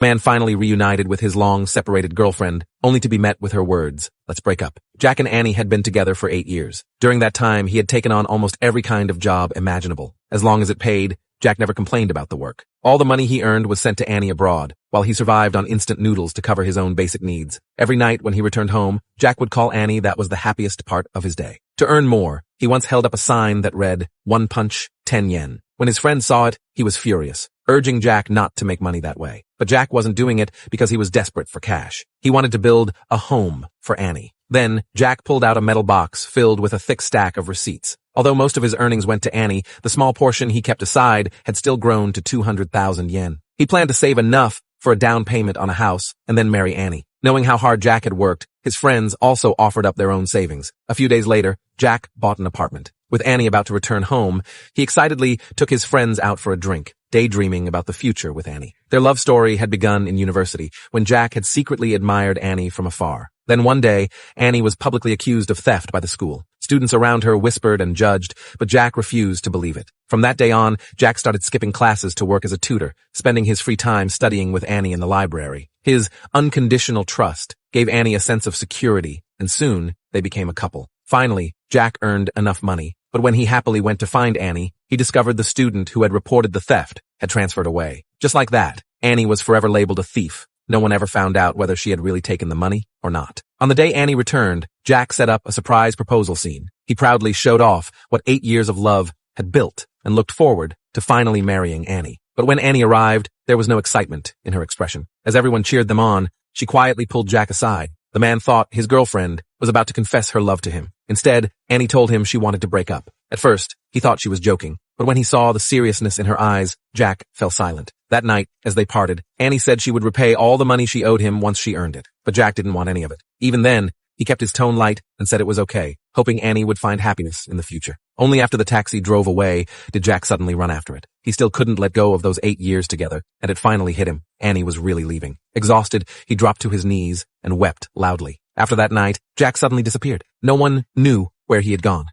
Man finally reunited with his long-separated girlfriend, only to be met with her words, "Let's break up." Jack and Annie had been together for 8 years. During that time, he had taken on almost every kind of job imaginable. As long as it paid, Jack never complained about the work. All the money he earned was sent to Annie abroad, while he survived on instant noodles to cover his own basic needs. Every night when he returned home, Jack would call Annie. That was the happiest part of his day. To earn more, he once held up a sign that read, "1 punch, 10 yen. When his friend saw it, he was furious, urging Jack not to make money that way. But Jack wasn't doing it because he was desperate for cash. He wanted to build a home for Annie. Then, Jack pulled out a metal box filled with a thick stack of receipts. Although most of his earnings went to Annie, the small portion he kept aside had still grown to 200,000 yen. He planned to save enough for a down payment on a house and then marry Annie. Knowing how hard Jack had worked, his friends also offered up their own savings. A few days later, Jack bought an apartment. With Annie about to return home, he excitedly took his friends out for a drink, daydreaming about the future with Annie. Their love story had begun in university, when Jack had secretly admired Annie from afar. Then one day, Annie was publicly accused of theft by the school. Students around her whispered and judged, but Jack refused to believe it. From that day on, Jack started skipping classes to work as a tutor, spending his free time studying with Annie in the library. His unconditional trust gave Annie a sense of security, and soon they became a couple. Finally, Jack earned enough money, but when he happily went to find Annie, he discovered the student who had reported the theft had transferred away. Just like that, Annie was forever labeled a thief. No one ever found out whether she had really taken the money or not. On the day Annie returned, Jack set up a surprise proposal scene. He proudly showed off what 8 years of love had built and looked forward to finally marrying Annie. But when Annie arrived, there was no excitement in her expression. As everyone cheered them on, she quietly pulled Jack aside. The man thought his girlfriend was about to confess her love to him. Instead, Annie told him she wanted to break up. At first, he thought she was joking, but when he saw the seriousness in her eyes, Jack fell silent. That night, as they parted, Annie said she would repay all the money she owed him once she earned it, but Jack didn't want any of it. Even then, he kept his tone light and said it was okay, hoping Annie would find happiness in the future. Only after the taxi drove away did Jack suddenly run after it. He still couldn't let go of those 8 years together, and it finally hit him. Annie was really leaving. Exhausted, he dropped to his knees and wept loudly. After that night, Jack suddenly disappeared. No one knew where he had gone.